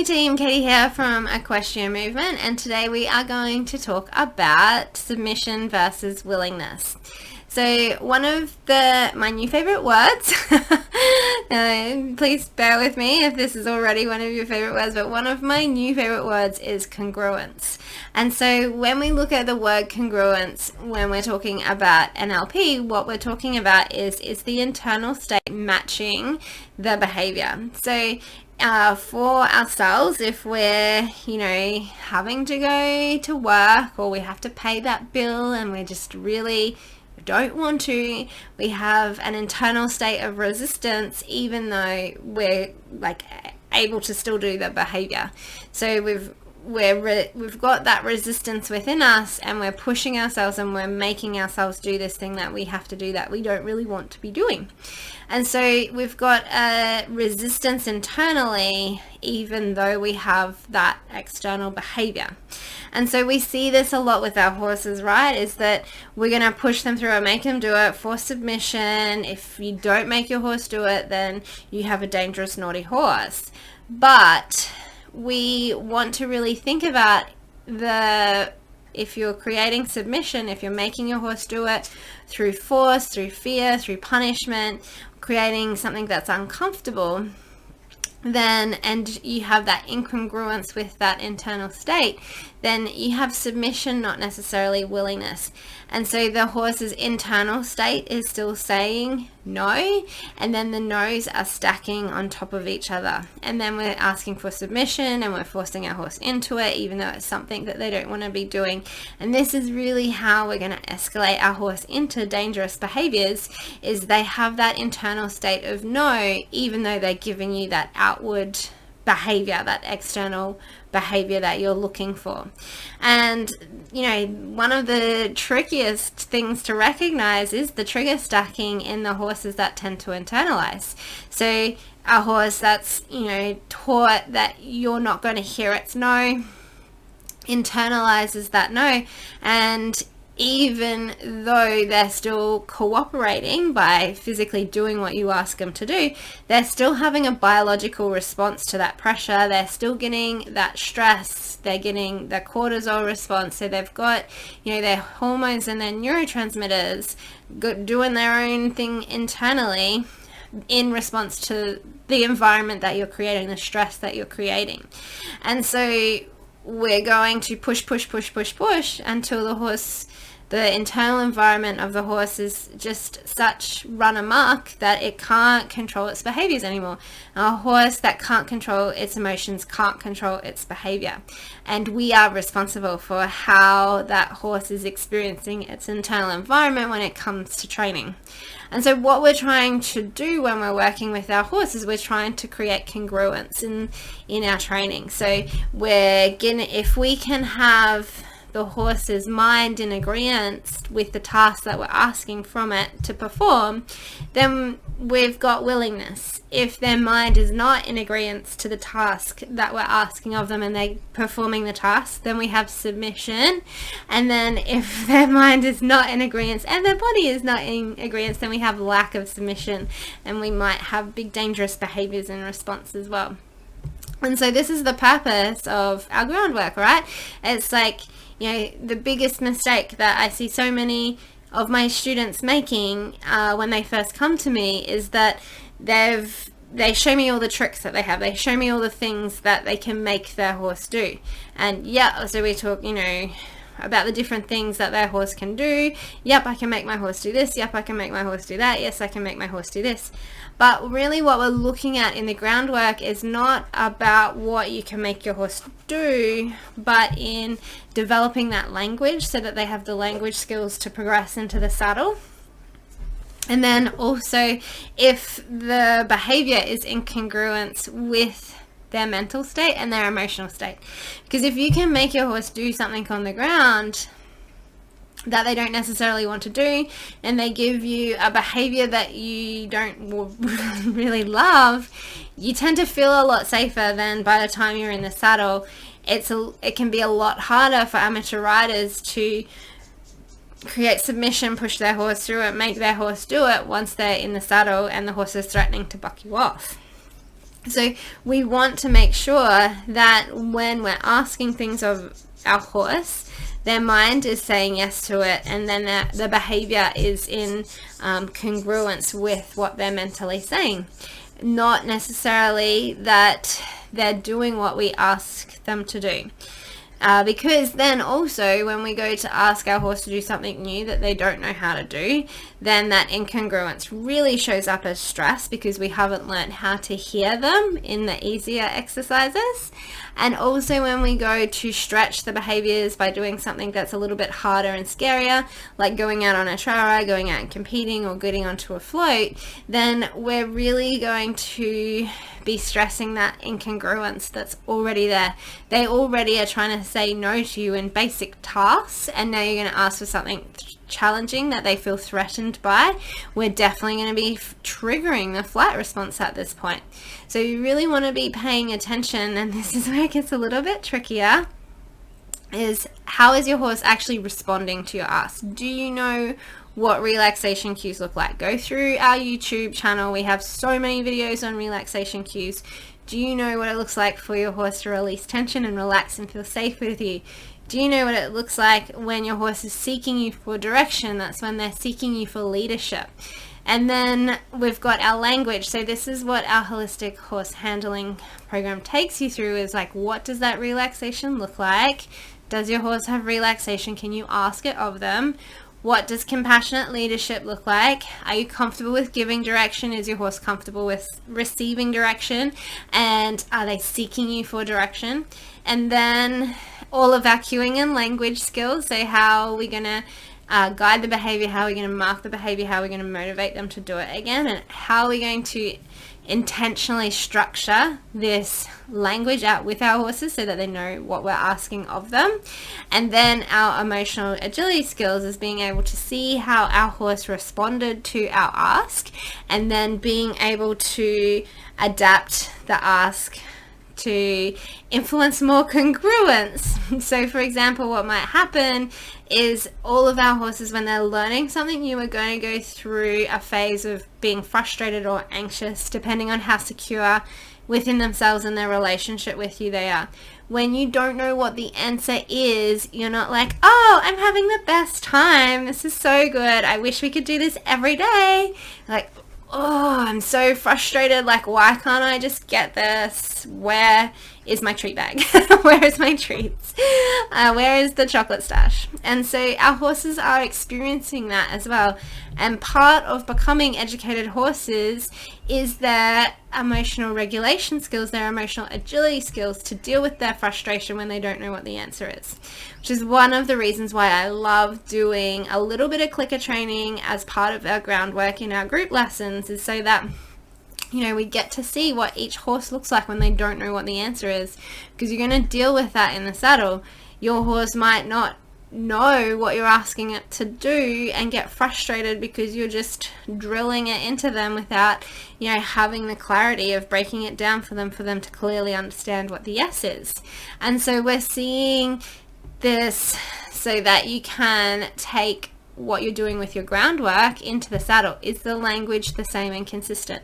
Hey team, Katie here from Equestrian Movement, and today we are going to talk about submission versus willingness. So one of my new favorite words, please bear with me if this is already one of your favorite words, but one of my new favorite words is congruence. And so when we look at the word congruence, when we're talking about NLP, what we're talking about is the internal state matching the behavior. So for ourselves, if we're, having to go to work or we have to pay that bill and we're just really don't want to, we have an internal state of resistance even though we're able to still do the behavior. So we've got that resistance within us, and we're pushing ourselves and we're making ourselves do this thing that we have to do that we don't really want to be doing. And so we've got a resistance internally even though we have that external behavior. And so we see this a lot with our horses, right? Is that we're going to push them through and make them do it for submission. If you don't make your horse do it, then you have a dangerous, naughty horse. But we want to really think about if you're creating submission, if you're making your horse do it through force, through fear, through punishment, creating something that's uncomfortable, then, and you have that incongruence with that internal state, then you have submission, not necessarily willingness. And so the horse's internal state is still saying no, and then the no's are stacking on top of each other. And then we're asking for submission and we're forcing our horse into it, even though it's something that they don't want to be doing. And this is really how we're going to escalate our horse into dangerous behaviors, is they have that internal state of no, even though they're giving you that outward behavior, that external behavior that you're looking for. And one of the trickiest things to recognize is the trigger stacking in the horses that tend to internalize. So a horse that's taught that you're not going to hear its no internalizes that no, and even though they're still cooperating by physically doing what you ask them to do, they're still having a biological response to that pressure. They're still getting that stress. They're getting the cortisol response. So they've got, their hormones and their neurotransmitters doing their own thing internally in response to the environment that you're creating, the stress that you're creating. And so we're going to push until the internal environment of the horse is just such run amok that it can't control its behaviors anymore. A horse that can't control its emotions can't control its behavior. And we are responsible for how that horse is experiencing its internal environment when it comes to training. And so what we're trying to do when we're working with our horse is we're trying to create congruence in our training. So if we can have the horse's mind in agreement with the task that we're asking from it to perform, then we've got willingness. If their mind is not in agreement to the task that we're asking of them and they're performing the task, then we have submission. And then if their mind is not in agreement and their body is not in agreement, then we have lack of submission, and we might have big dangerous behaviors in response as well. And so this is the purpose of our groundwork, right? It's like, the biggest mistake that I see so many of my students making when they first come to me is that they show me all the tricks that they have. They show me all the things that they can make their horse do. And so we talk, about the different things that their horse can do. Yep, I can make my horse do this. Yep, I can make my horse do that. Yes, I can make my horse do this. But really what we're looking at in the groundwork is not about what you can make your horse do, but in developing that language so that they have the language skills to progress into the saddle. And then also, if the behavior is in congruence with their mental state and their emotional state. Because if you can make your horse do something on the ground that they don't necessarily want to do, and they give you a behavior that you don't really love, you tend to feel a lot safer than by the time you're in the saddle. It can be a lot harder for amateur riders to create submission, push their horse through it, make their horse do it once they're in the saddle and the horse is threatening to buck you off. So we want to make sure that when we're asking things of our horse, their mind is saying yes to it, and then the behavior is in congruence with what they're mentally saying. Not necessarily that they're doing what we ask them to do. Because then also when we go to ask our horse to do something new that they don't know how to do, then that incongruence really shows up as stress because we haven't learned how to hear them in the easier exercises. And also when we go to stretch the behaviors by doing something that's a little bit harder and scarier, like going out on a trail ride, going out and competing, or getting onto a float, then we're really going to be stressing that incongruence that's already there. They already are trying to say no to you in basic tasks, and now you're going to ask for something challenging that they feel threatened by. We're definitely going to be triggering the flight response at this point. So you really want to be paying attention, and this is where it gets a little bit trickier, is how is your horse actually responding to your ask? Do you know what relaxation cues look like? Go through our YouTube channel. We have so many videos on relaxation cues. Do you know what it looks like for your horse to release tension and relax and feel safe with you? Do you know what it looks like when your horse is seeking you for direction? That's when they're seeking you for leadership. And then we've got our language. So this is what our holistic horse handling program takes you through, is like, what does that relaxation look like? Does your horse have relaxation? Can you ask it of them? What does compassionate leadership look like? Are you comfortable with giving direction? Is your horse comfortable with receiving direction? And are they seeking you for direction? And then all of our cueing and language skills. So how are we going to guide the behavior? How are we going to mark the behavior? How are we going to motivate them to do it again? And how are we going to intentionally structure this language out with our horses so that they know what we're asking of them? And then our emotional agility skills is being able to see how our horse responded to our ask, and then being able to adapt the ask to influence more congruence. So for example, what might happen is all of our horses, when they're learning something new, are going to go through a phase of being frustrated or anxious, depending on how secure within themselves and their relationship with you they are. When you don't know what the answer is, you're not like, oh, I'm having the best time, this is so good, I wish we could do this every day. Like, oh, I'm so frustrated, like, why can't I just get this? Where is my treat bag? Where is my treats? Where is the chocolate stash? And so our horses are experiencing that as well. And part of becoming educated horses is their emotional regulation skills, their emotional agility skills to deal with their frustration when they don't know what the answer is. Which is one of the reasons why I love doing a little bit of clicker training as part of our groundwork in our group lessons, is so that, you know, we get to see what each horse looks like when they don't know what the answer is, because you're going to deal with that in the saddle. Your horse might not know what you're asking it to do and get frustrated because you're just drilling it into them without, you know, having the clarity of breaking it down for them to clearly understand what the yes is. And so we're seeing this so that you can take what you're doing with your groundwork into the saddle. Is the language the same and consistent?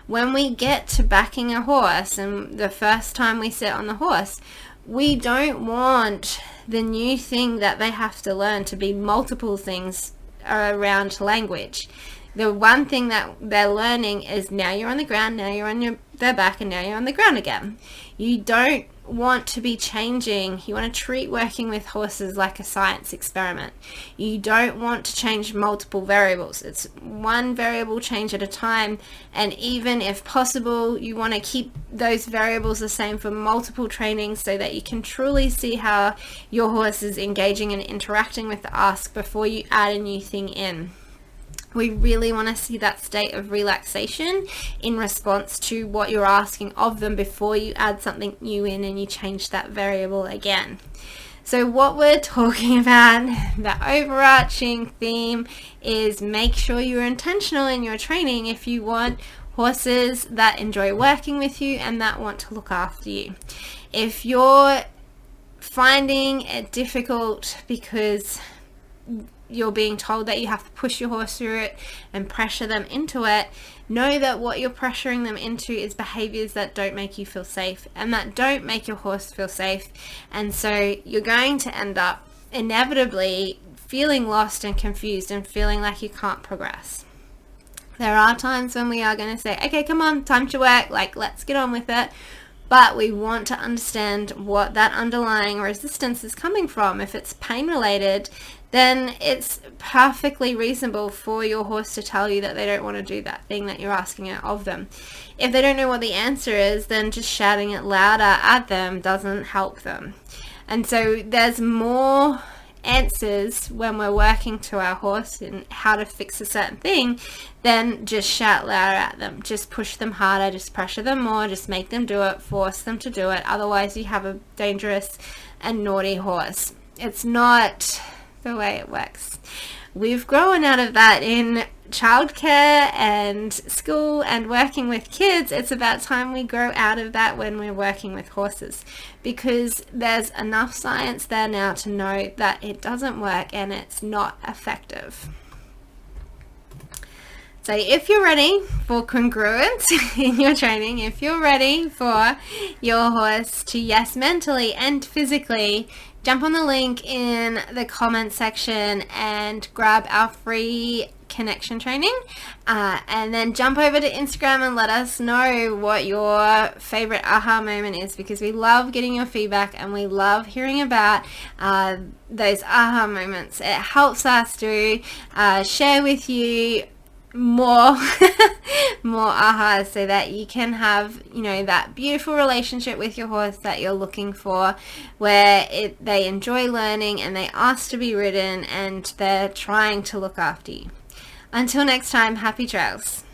When we get to backing a horse and the first time we sit on the horse, we don't want the new thing that they have to learn to be multiple things around language. The one thing that they're learning is, now you're on the ground, now you're on their back, and now you're on the ground again. You don't want to be changing. You want to treat working with horses like a science experiment. You don't want to change multiple variables. It's one variable change at a time, and even if possible, you want to keep those variables the same for multiple trainings so that you can truly see how your horse is engaging and interacting with the ask before you add a new thing in. We really want to see that state of relaxation in response to what you're asking of them before you add something new in and you change that variable again. So what we're talking about, the overarching theme, is make sure you're intentional in your training if you want horses that enjoy working with you and that want to look after you. If you're finding it difficult because you're being told that you have to push your horse through it and pressure them into it, know that what you're pressuring them into is behaviors that don't make you feel safe and that don't make your horse feel safe. And so you're going to end up inevitably feeling lost and confused and feeling like you can't progress. There are times when we are going to say, okay, come on, time to work, like let's get on with it. But we want to understand what that underlying resistance is coming from. If it's pain related, then it's perfectly reasonable for your horse to tell you that they don't want to do that thing that you're asking it of them. If they don't know what the answer is, then just shouting it louder at them doesn't help them. And so there's more answers when we're working to our horse and how to fix a certain thing than just shout louder at them. Just push them harder, just pressure them more, just make them do it, force them to do it. Otherwise you have a dangerous and naughty horse. It's not the way it works. We've grown out of that in childcare and school and working with kids. It's about time we grow out of that when we're working with horses, because there's enough science there now to know that it doesn't work and it's not effective. So if you're ready for congruence in your training, if you're ready for your horse to yes mentally and physically, jump on the link in the comment section and grab our free connection training, and then jump over to Instagram and let us know what your favorite aha moment is, because we love getting your feedback and we love hearing about those aha moments. It helps us to share with you more ahas, so that you can have, you know, that beautiful relationship with your horse that you're looking for, where they enjoy learning and they ask to be ridden and they're trying to look after you. Until next time, happy trails.